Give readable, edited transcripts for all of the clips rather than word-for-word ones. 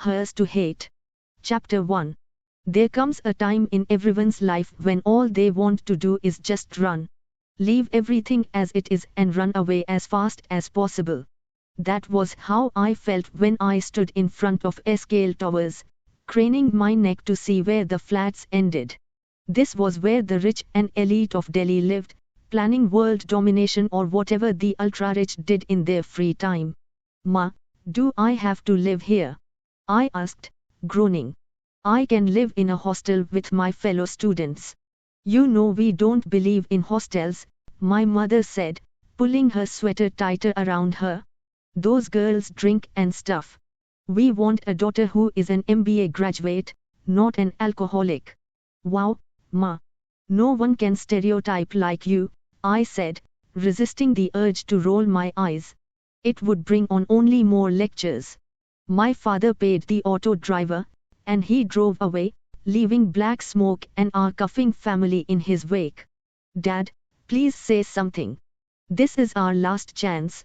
Hers to Hate. Chapter 1. There comes a time in everyone's life when all they want to do is just run. Leave everything as it is and run away as fast as possible. That was how I felt when I stood in front of Escale Towers, craning my neck to see where the flats ended. This was where the rich and elite of Delhi lived, planning world domination or whatever the ultra-rich did in their free time. "Ma, do I have to live here?" I asked, groaning. "I can live in a hostel with my fellow students." "You know we don't believe in hostels," my mother said, pulling her sweater tighter around her. "Those girls drink and stuff. We want a daughter who is an MBA graduate, not an alcoholic." "Wow, Ma. No one can stereotype like you," I said, resisting the urge to roll my eyes. It would bring on only more lectures. My father paid the auto driver, and he drove away, leaving black smoke and our coughing family in his wake. "Dad, please say something. This is our last chance.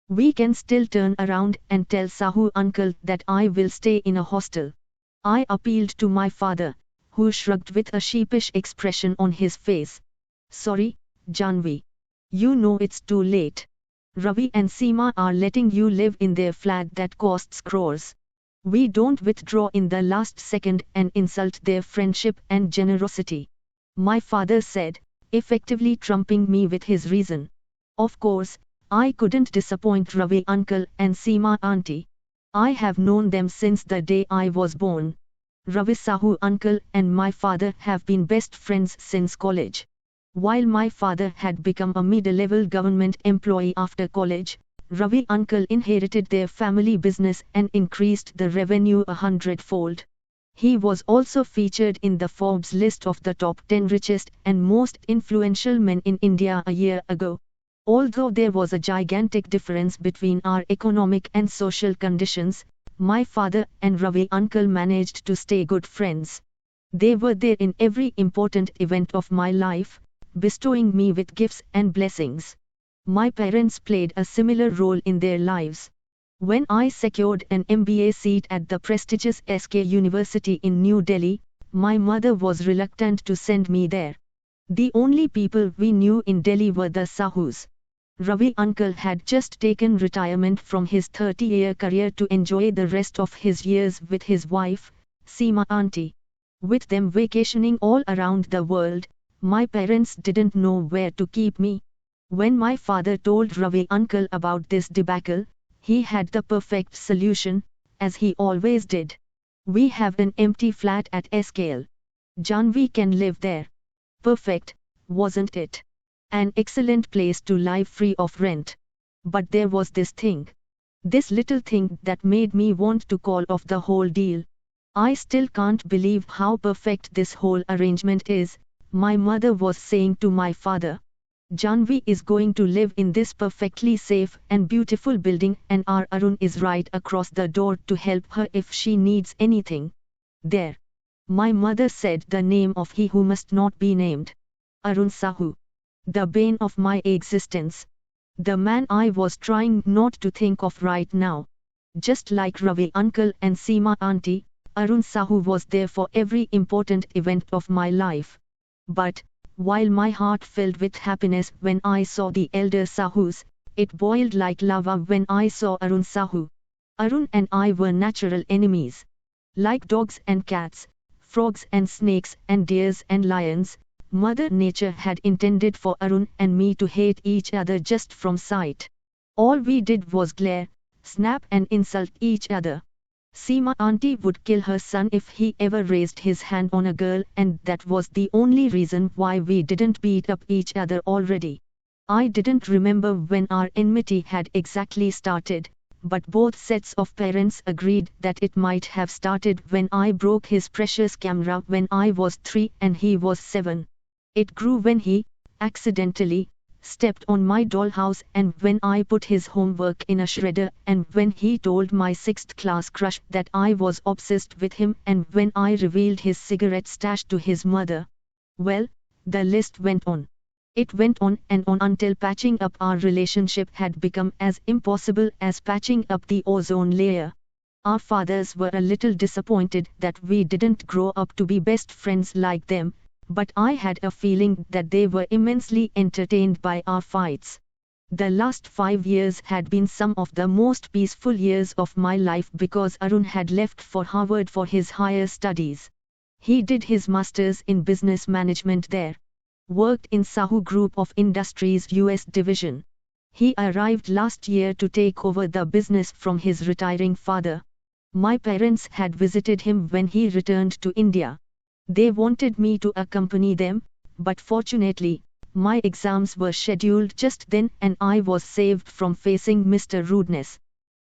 We can still turn around and tell Sahu uncle that I will stay in a hostel." I appealed to my father, who shrugged with a sheepish expression on his face. "Sorry, Janvi. You know it's too late. Ravi and Seema are letting you live in their flat that costs crores. We don't withdraw in the last second and insult their friendship and generosity," my father said, effectively trumping me with his reason. Of course, I couldn't disappoint Ravi uncle and Seema auntie. I have known them since the day I was born. Ravi Sahu uncle and my father have been best friends since college. While my father had become a mid-level government employee after college, Ravi uncle inherited their family business and increased the revenue 100-fold. He was also featured in the Forbes list of the top 10 richest and most influential men in India a year ago. Although there was a gigantic difference between our economic and social conditions, my father and Ravi uncle managed to stay good friends. They were there in every important event of my life, bestowing me with gifts and blessings. My parents played a similar role in their lives. When I secured an MBA seat at the prestigious SK University in New Delhi, my mother was reluctant to send me there. The only people we knew in Delhi were the Sahus. Ravi uncle had just taken retirement from his 30-year career to enjoy the rest of his years with his wife, Seema auntie. With them vacationing all around the world, my parents didn't know where to keep me. When my father told Ravi uncle about this debacle, he had the perfect solution, as he always did. "We have an empty flat at Escale. Janvi can live there." Perfect, wasn't it? An excellent place to live free of rent. But there was this thing. This little thing that made me want to call off the whole deal. "I still can't believe how perfect this whole arrangement is," my mother was saying to my father. "Janvi is going to live in this perfectly safe and beautiful building and our Arun is right across the door to help her if she needs anything." "There." My mother said the name of he who must not be named. Arun Sahu. The bane of my existence. The man I was trying not to think of right now. Just like Ravi uncle and Seema auntie, Arun Sahu was there for every important event of my life. But, while my heart filled with happiness when I saw the elder Sahus, it boiled like lava when I saw Arun Sahu. Arun and I were natural enemies. Like dogs and cats, frogs and snakes and deers and lions, Mother Nature had intended for Arun and me to hate each other just from sight. All we did was glare, snap and insult each other. Seema auntie would kill her son if he ever raised his hand on a girl, and that was the only reason why we didn't beat up each other already. I didn't remember when our enmity had exactly started, but both sets of parents agreed that it might have started when I broke his precious camera when I was 3 and he was 7. It grew when he, accidentally, stepped on my dollhouse and when I put his homework in a shredder and when he told my 6th class crush that I was obsessed with him and when I revealed his cigarette stash to his mother. Well, the list went on. It went on and on until patching up our relationship had become as impossible as patching up the ozone layer. Our fathers were a little disappointed that we didn't grow up to be best friends like them, but I had a feeling that they were immensely entertained by our fights. The last 5 years had been some of the most peaceful years of my life because Arun had left for Harvard for his higher studies. He did his master's in business management there. Worked in Sahu Group of Industries US division. He arrived last year to take over the business from his retiring father. My parents had visited him when he returned to India. They wanted me to accompany them, but fortunately, my exams were scheduled just then and I was saved from facing Mr. Rudeness.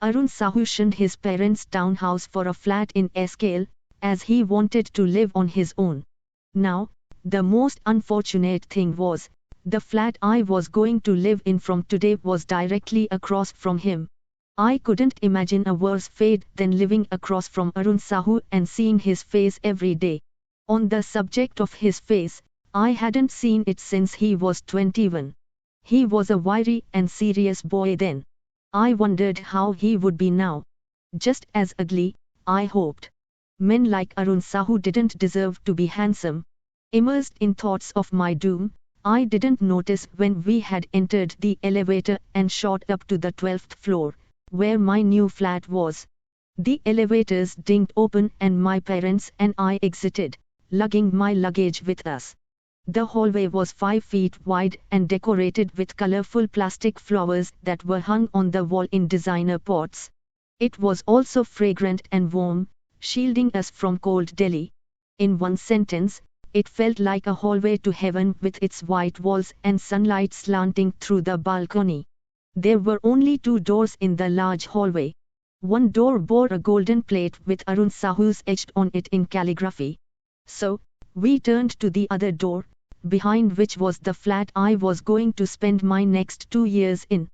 Arun Sahu shunned his parents' townhouse for a flat in Eskale, as he wanted to live on his own. Now, the most unfortunate thing was, the flat I was going to live in from today was directly across from him. I couldn't imagine a worse fate than living across from Arun Sahu and seeing his face every day. On the subject of his face, I hadn't seen it since he was 21. He was a wiry and serious boy then. I wondered how he would be now. Just as ugly, I hoped. Men like Arun Sahu didn't deserve to be handsome. Immersed in thoughts of my doom, I didn't notice when we had entered the elevator and shot up to the 12th floor, where my new flat was. The elevators dinged open and my parents and I exited, lugging my luggage with us. The hallway was 5 feet wide and decorated with colorful plastic flowers that were hung on the wall in designer pots. It was also fragrant and warm, shielding us from cold Delhi. In one sentence, it felt like a hallway to heaven with its white walls and sunlight slanting through the balcony. There were only 2 doors in the large hallway. One door bore a golden plate with Arun Sahu's etched on it in calligraphy. So, we turned to the other door, behind which was the flat I was going to spend my next 2 years in.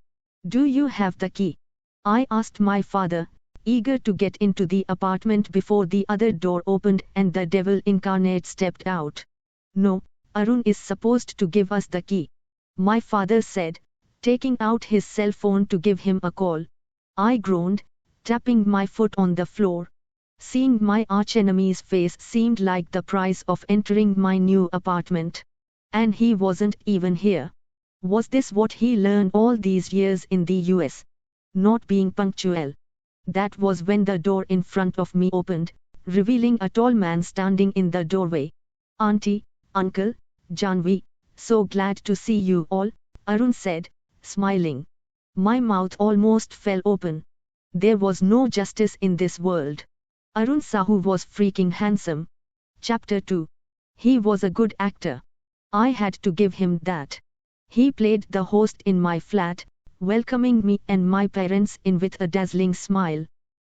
"Do you have the key?" I asked my father, eager to get into the apartment before the other door opened and the devil incarnate stepped out. "No, Arun is supposed to give us the key," my father said, taking out his cell phone to give him a call. I groaned, tapping my foot on the floor. Seeing my archenemy's face seemed like the price of entering my new apartment. And he wasn't even here. Was this what he learned all these years in the US? Not being punctual. That was when the door in front of me opened, revealing a tall man standing in the doorway. "Auntie, Uncle, Janvi, so glad to see you all," Arun said, smiling. My mouth almost fell open. There was no justice in this world. Arun Sahu was freaking handsome. Chapter 2. He was a good actor. I had to give him that. He played the host in my flat, welcoming me and my parents in with a dazzling smile.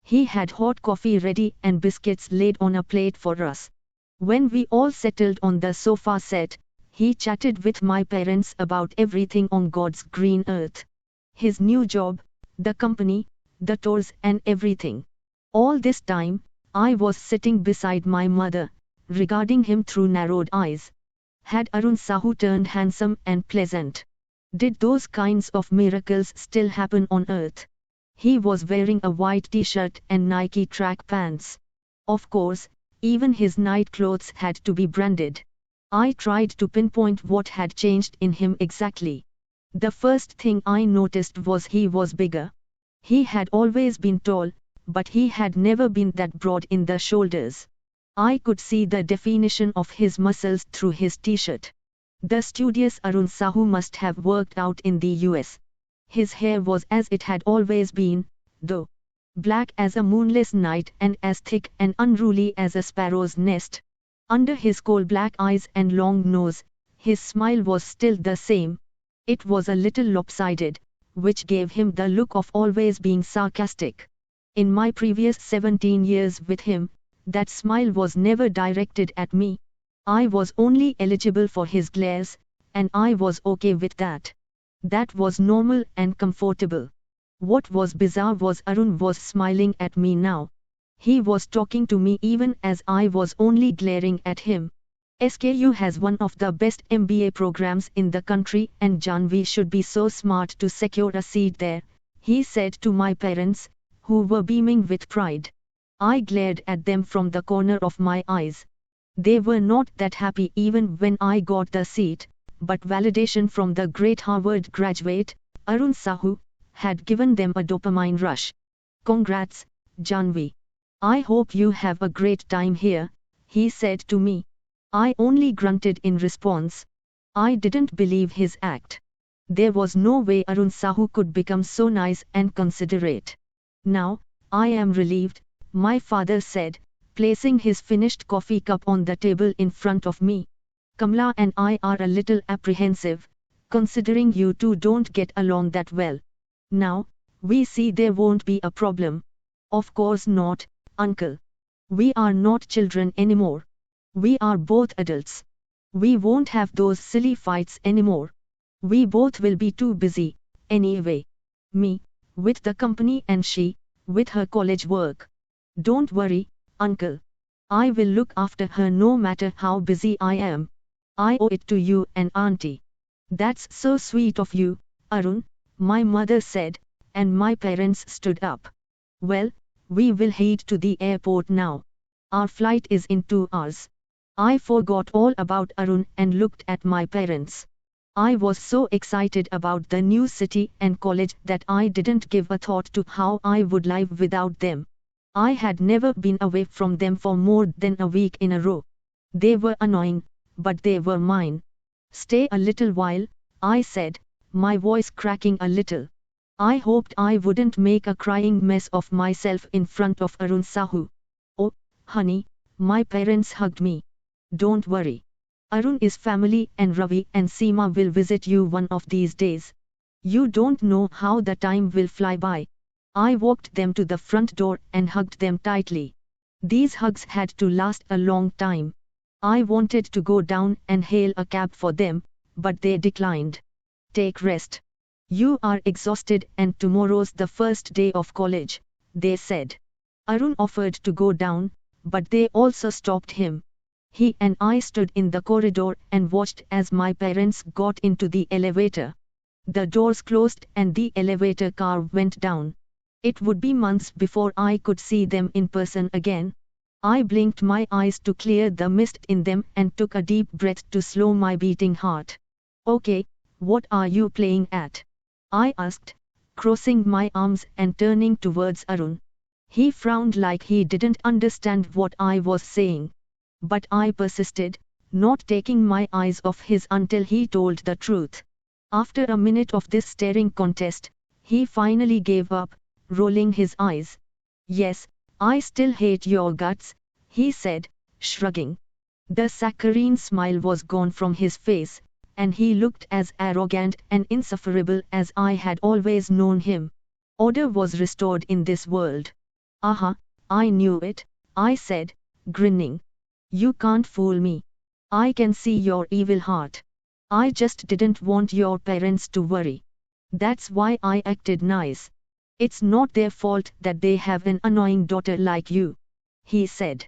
He had hot coffee ready and biscuits laid on a plate for us. When we all settled on the sofa set, he chatted with my parents about everything on God's green earth. His new job, the company, the tours and everything. All this time, I was sitting beside my mother, regarding him through narrowed eyes. Had Arun Sahu turned handsome and pleasant? Did those kinds of miracles still happen on earth? He was wearing a white t-shirt and Nike track pants. Of course, even his night clothes had to be branded. I tried to pinpoint what had changed in him exactly. The first thing I noticed was he was bigger. He had always been tall, but he had never been that broad in the shoulders. I could see the definition of his muscles through his t-shirt. The studious Arun Sahu must have worked out in the US. His hair was as it had always been, though. Black as a moonless night and as thick and unruly as a sparrow's nest. Under his coal-black eyes and long nose, his smile was still the same. It was a little lopsided, which gave him the look of always being sarcastic. In my previous 17 years with him, that smile was never directed at me. I was only eligible for his glares, and I was okay with that. That was normal and comfortable. What was bizarre was Arun was smiling at me now. He was talking to me even as I was only glaring at him. "SKU has one of the best MBA programs in the country and Janvi should be so smart to secure a seat there," he said to my parents, who were beaming with pride. I glared at them from the corner of my eyes. They were not that happy even when I got the seat, but validation from the great Harvard graduate, Arun Sahu, had given them a dopamine rush. Congrats, Janvi. I hope you have a great time here, he said to me. I only grunted in response. I didn't believe his act. There was no way Arun Sahu could become so nice and considerate. Now, I am relieved, my father said, placing his finished coffee cup on the table in front of me. Kamla and I are a little apprehensive, considering you two don't get along that well. Now, we see there won't be a problem. Of course not, uncle. We are not children anymore. We are both adults. We won't have those silly fights anymore. We both will be too busy, anyway. Me, with the company, and she, with her college work. Don't worry, uncle. I will look after her no matter how busy I am. I owe it to you and auntie. That's so sweet of you, Arun, my mother said, and my parents stood up. Well, we will head to the airport now. Our flight is in 2 hours. I forgot all about Arun and looked at my parents. I was so excited about the new city and college that I didn't give a thought to how I would live without them. I had never been away from them for more than a week in a row. They were annoying, but they were mine. Stay a little while, I said, my voice cracking a little. I hoped I wouldn't make a crying mess of myself in front of Arun Sahu. Oh, honey, my parents hugged me. Don't worry. Arun is family and Ravi and Seema will visit you one of these days. You don't know how the time will fly by. I walked them to the front door and hugged them tightly. These hugs had to last a long time. I wanted to go down and hail a cab for them, but they declined. Take rest. You are exhausted and tomorrow's the first day of college, they said. Arun offered to go down, but they also stopped him. He and I stood in the corridor and watched as my parents got into the elevator. The doors closed and the elevator car went down. It would be months before I could see them in person again. I blinked my eyes to clear the mist in them and took a deep breath to slow my beating heart. Okay, what are you playing at? I asked, crossing my arms and turning towards Arun. He frowned like he didn't understand what I was saying. But I persisted, not taking my eyes off his until he told the truth. After a minute of this staring contest, he finally gave up, rolling his eyes. Yes, I still hate your guts, he said, shrugging. The saccharine smile was gone from his face, and he looked as arrogant and insufferable as I had always known him. Order was restored in this world. Aha, I knew it, I said, grinning. You can't fool me. I can see your evil heart. I just didn't want your parents to worry. That's why I acted nice. It's not their fault that they have an annoying daughter like you, he said.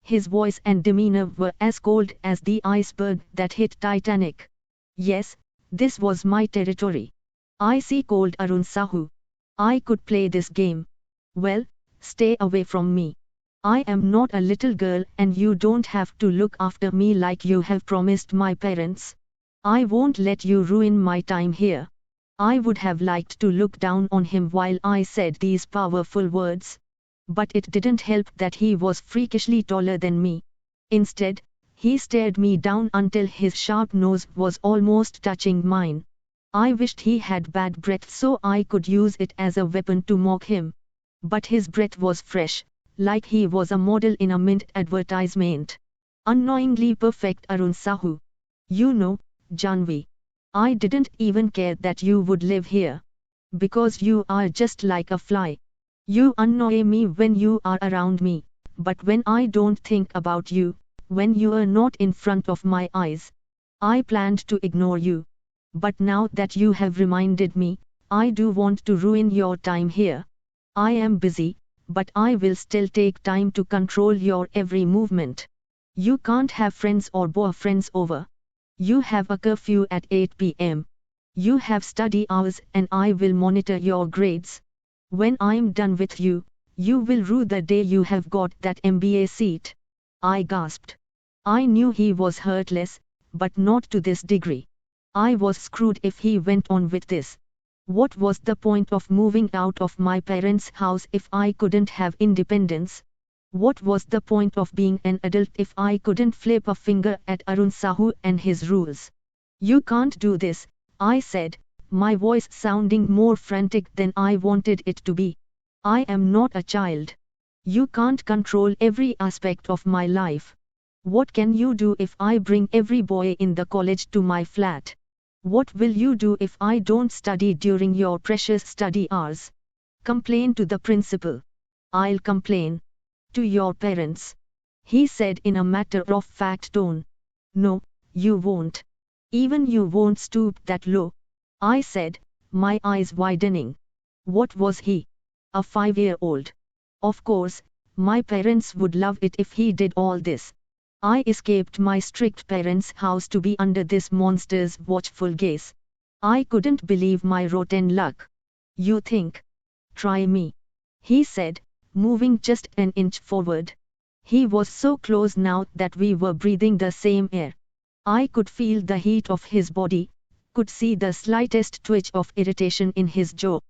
His voice and demeanor were as cold as the iceberg that hit Titanic. Yes, this was my territory. I see, called Arun Sahu. I could play this game. Well, stay away from me. I am not a little girl and you don't have to look after me like you have promised my parents. I won't let you ruin my time here. I would have liked to look down on him while I said these powerful words. But it didn't help that he was freakishly taller than me. Instead, he stared me down until his sharp nose was almost touching mine. I wished he had bad breath so I could use it as a weapon to mock him. But his breath was fresh, like he was a model in a Mint advertisement. Annoyingly perfect Arun Sahu. You know, Janvi. I didn't even care that you would live here. Because you are just like a fly. You annoy me when you are around me, but when I don't think about you, when you are not in front of my eyes, I planned to ignore you. But now that you have reminded me, I do want to ruin your time here. I am busy, but I will still take time to control your every movement. You can't have friends or boyfriends over. You have a curfew at 8 p.m. You have study hours and I will monitor your grades. When I'm done with you, You will rue the day you have got that MBA seat. I gasped. I knew he was heartless, but not to this degree. I was screwed if he went on with this. What was the point of moving out of my parents' house if I couldn't have independence? What was the point of being an adult if I couldn't flip a finger at Arun Sahu and his rules? You can't do this, I said, my voice sounding more frantic than I wanted it to be. I am not a child. You can't control every aspect of my life. What can you do if I bring every boy in the college to my flat? What will you do if I don't study during your precious study hours? Complain to the principal. I'll complain. To your parents. He said in a matter-of-fact tone. No, you won't. Even you won't stoop that low. I said, my eyes widening. What was he? A 5-year-old. Of course, my parents would love it if he did all this. I escaped my strict parents' house to be under this monster's watchful gaze. I couldn't believe my rotten luck. You think? Try me. He said, moving just an inch forward. He was so close now that we were breathing the same air. I could feel the heat of his body, could see the slightest twitch of irritation in his jaw.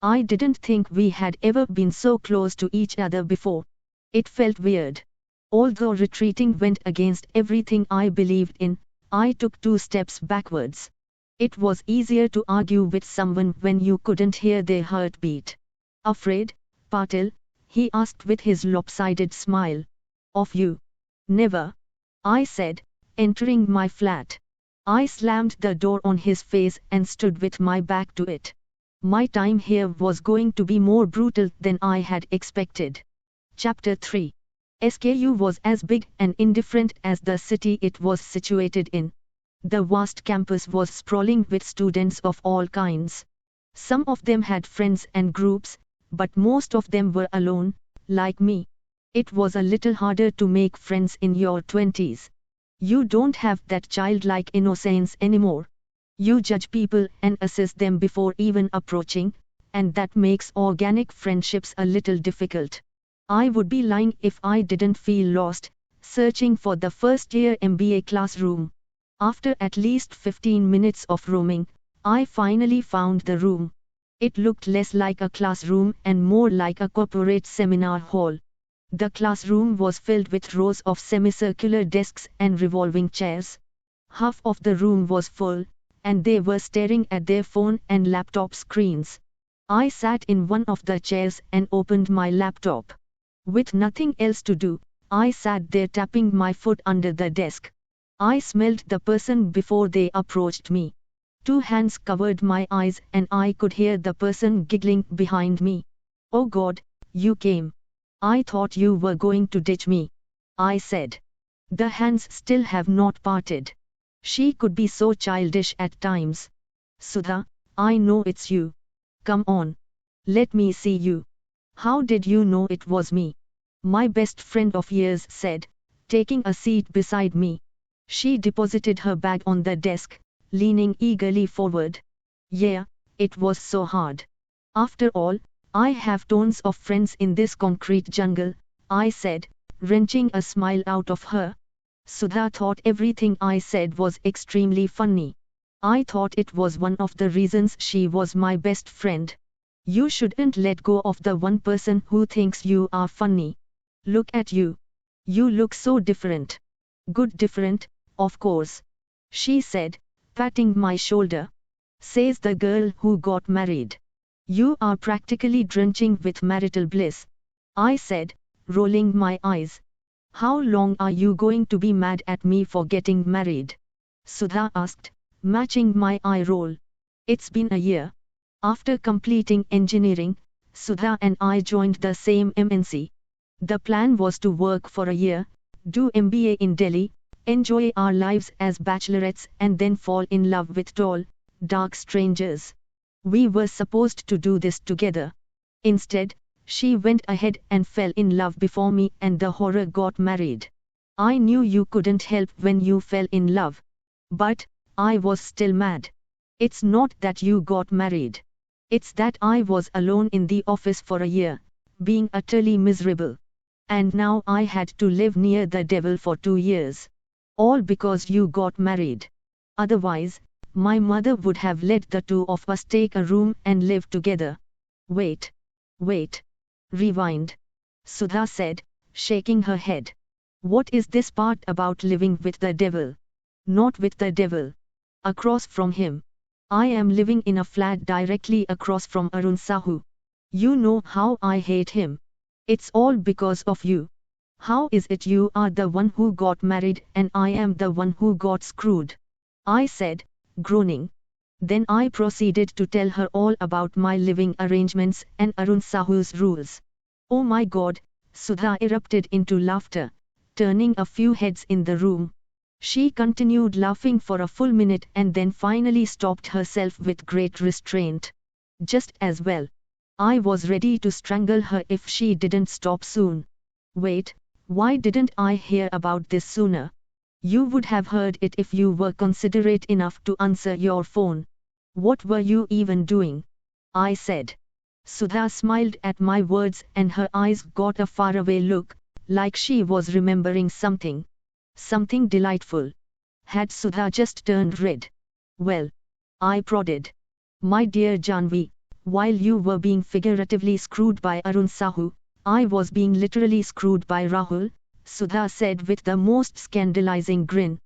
I didn't think we had ever been so close to each other before. It felt weird. Although retreating went against everything I believed in, I took 2 steps backwards. It was easier to argue with someone when you couldn't hear their heartbeat. Afraid, Patil? He asked with his lopsided smile. Of you? Never. I said, entering my flat. I slammed the door on his face and stood with my back to it. My time here was going to be more brutal than I had expected. Chapter 3. SKU was as big and indifferent as the city it was situated in. The vast campus was sprawling with students of all kinds. Some of them had friends and groups, but most of them were alone, like me. It was a little harder to make friends in your 20s. You don't have that childlike innocence anymore. You judge people and assess them before even approaching, and that makes organic friendships a little difficult. I would be lying if I didn't feel lost, searching for the first-year MBA classroom. After at least 15 minutes of roaming, I finally found the room. It looked less like a classroom and more like a corporate seminar hall. The classroom was filled with rows of semicircular desks and revolving chairs. Half of the room was full, and they were staring at their phone and laptop screens. I sat in one of the chairs and opened my laptop. With nothing else to do, I sat there tapping my foot under the desk. I smelled the person before they approached me. 2 hands covered my eyes and I could hear the person giggling behind me. Oh God, you came. I thought you were going to ditch me. I said. The hands still have not parted. She could be so childish at times. Sudha, I know it's you. Come on. Let me see you. How did you know it was me? My best friend of years said, taking a seat beside me. She deposited her bag on the desk, leaning eagerly forward. Yeah, it was so hard. After all, I have tons of friends in this concrete jungle, I said, wrenching a smile out of her. Sudha thought everything I said was extremely funny. I thought it was one of the reasons she was my best friend. You shouldn't let go of the one person who thinks you are funny. Look at you. You look so different. Good different, of course. She said, patting my shoulder. Says the girl who got married. You are practically drenching with marital bliss. I said, rolling my eyes. How long are you going to be mad at me for getting married? Sudha asked, matching my eye roll. It's been a year. After completing engineering, Sudha and I joined the same MNC. The plan was to work for a year, do MBA in Delhi, enjoy our lives as bachelorettes and then fall in love with tall, dark strangers. We were supposed to do this together. Instead, she went ahead and fell in love before me and the horror got married. I knew you couldn't help when you fell in love. But, I was still mad. It's not that you got married. It's that I was alone in the office for a year, being utterly miserable. And now I had to live near the devil for 2 years. All because you got married. Otherwise, my mother would have let the two of us take a room and live together. Wait. Rewind. Sudha said, shaking her head. What is this part about living with the devil? Not with the devil. Across from him. I am living in a flat directly across from Arun Sahu. You know how I hate him. It's all because of you. How is it you are the one who got married and I am the one who got screwed? I said, groaning. Then I proceeded to tell her all about my living arrangements and Arun Sahu's rules. Oh my God, Sudha erupted into laughter, turning a few heads in the room. She continued laughing for a full minute and then finally stopped herself with great restraint. Just as well. I was ready to strangle her if she didn't stop soon. Wait, why didn't I hear about this sooner? You would have heard it if you were considerate enough to answer your phone. What were you even doing? I said. Sudha smiled at my words and her eyes got a faraway look, like she was remembering something. Something delightful. Had Sudha just turned red? Well, I prodded. My dear Janvi, while you were being figuratively screwed by Arun Sahu, I was being literally screwed by Rahul, Sudha said with the most scandalizing grin.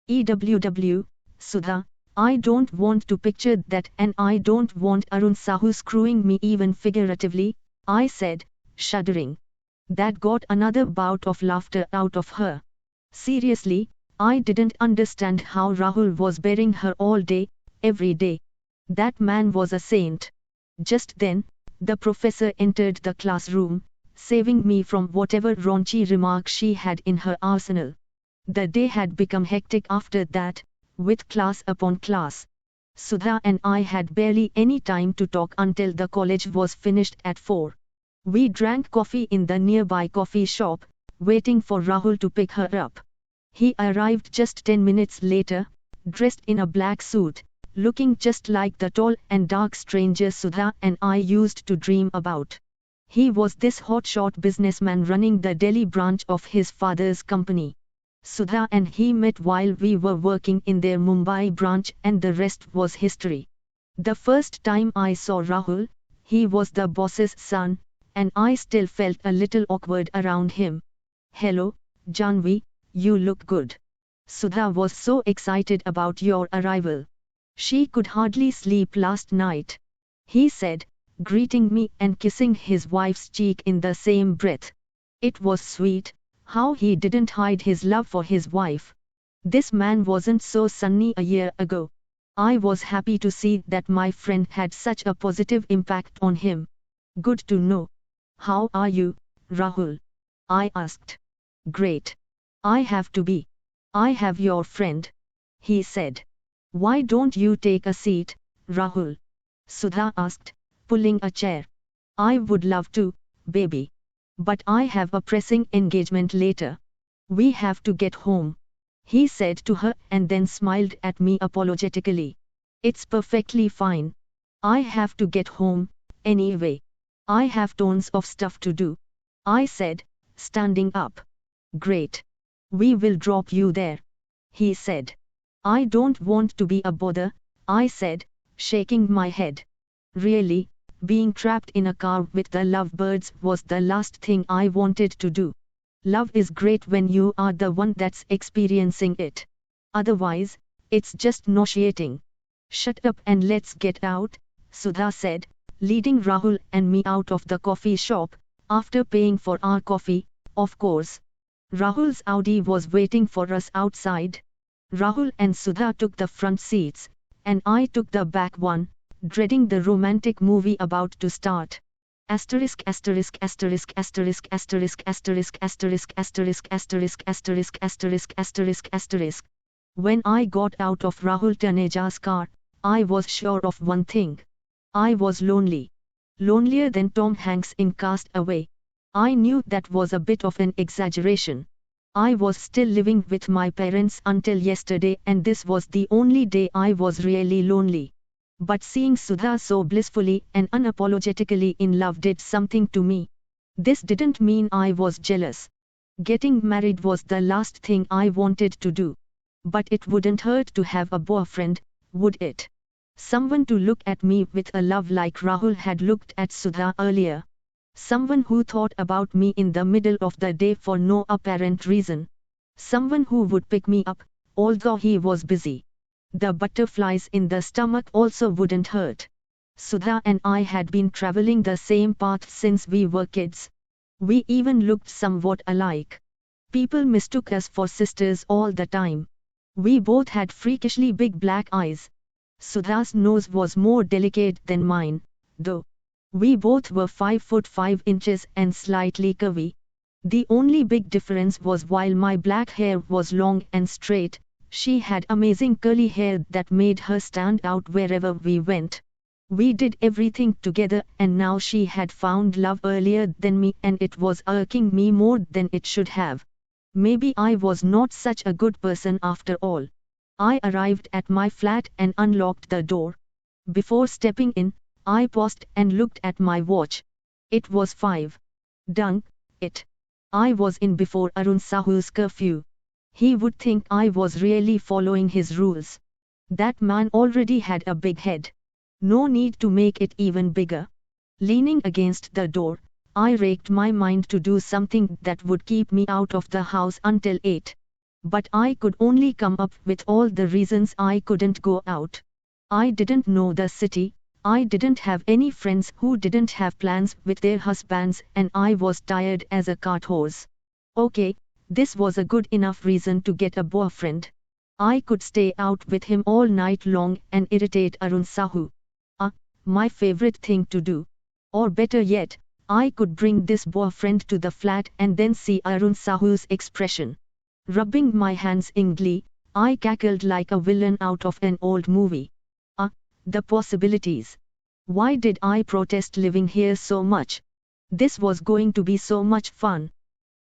EWW, Sudha, I don't want to picture that and I don't want Arun Sahu screwing me even figuratively, I said, shuddering. That got another bout of laughter out of her. Seriously, I didn't understand how Rahul was bearing her all day, every day. That man was a saint. Just then, the professor entered the classroom, saving me from whatever raunchy remark she had in her arsenal. The day had become hectic after that, with class upon class. Sudha and I had barely any time to talk until the college was finished at 4. We drank coffee in the nearby coffee shop, waiting for Rahul to pick her up. He arrived just 10 minutes later, dressed in a black suit, looking just like the tall and dark stranger Sudha and I used to dream about. He was this hotshot businessman running the Delhi branch of his father's company. Sudha and he met while we were working in their Mumbai branch and the rest was history. The first time I saw Rahul, he was the boss's son, and I still felt a little awkward around him. Hello, Janvi, you look good. Sudha was so excited about your arrival. She could hardly sleep last night. He said, greeting me and kissing his wife's cheek in the same breath. It was sweet, how he didn't hide his love for his wife. This man wasn't so sunny a year ago. I was happy to see that my friend had such a positive impact on him. Good to know. How are you, Rahul? I asked. Great. I have to be. I have your friend. He said. Why don't you take a seat, Rahul? Sudha asked, pulling a chair. I would love to, baby. But I have a pressing engagement later. We have to get home. He said to her and then smiled at me apologetically. It's perfectly fine. I have to get home, anyway. I have tons of stuff to do. I said, standing up. Great. We will drop you there. He said. I don't want to be a bother, I said, shaking my head. Really, being trapped in a car with the lovebirds was the last thing I wanted to do. Love is great when you are the one that's experiencing it. Otherwise, it's just nauseating. Shut up and let's get out, Sudha said, leading Rahul and me out of the coffee shop, after paying for our coffee, of course. Rahul's Audi was waiting for us outside. Rahul and Sudha took the front seats, and I took the back one, dreading the romantic movie about to start. Asterisk asterisk asterisk asterisk asterisk asterisk asterisk asterisk asterisk asterisk asterisk asterisk asterisk. When I got out of Rahul Taneja's car, I was sure of one thing. I was lonely. Lonelier than Tom Hanks in Cast Away. I knew that was a bit of an exaggeration. I was still living with my parents until yesterday and this was the only day I was really lonely. But seeing Sudha so blissfully and unapologetically in love did something to me. This didn't mean I was jealous. Getting married was the last thing I wanted to do. But it wouldn't hurt to have a boyfriend, would it? Someone to look at me with a love like Rahul had looked at Sudha earlier. Someone who thought about me in the middle of the day for no apparent reason. Someone who would pick me up, although he was busy. The butterflies in the stomach also wouldn't hurt. Sudha and I had been traveling the same path since we were kids. We even looked somewhat alike. People mistook us for sisters all the time. We both had freakishly big black eyes. Sudha's nose was more delicate than mine, though. We both were 5 foot 5 inches and slightly curvy. The only big difference was while my black hair was long and straight, she had amazing curly hair that made her stand out wherever we went. We did everything together, and now she had found love earlier than me, and it was irking me more than it should have. Maybe I was not such a good person after all. I arrived at my flat and unlocked the door. Before stepping in, I paused and looked at my watch. It was 5. Dang it. I was in before Arun Sahu's curfew. He would think I was really following his rules. That man already had a big head. No need to make it even bigger. Leaning against the door, I raked my mind to do something that would keep me out of the house until 8. But I could only come up with all the reasons I couldn't go out. I didn't know the city, I didn't have any friends who didn't have plans with their husbands, and I was tired as a cart horse. Okay, this was a good enough reason to get a boyfriend. I could stay out with him all night long and irritate Arun Sahu. My favorite thing to do. Or better yet, I could bring this boyfriend to the flat and then see Arun Sahu's expression. Rubbing my hands in glee, I cackled like a villain out of an old movie. The possibilities. Why did I protest living here so much? This was going to be so much fun.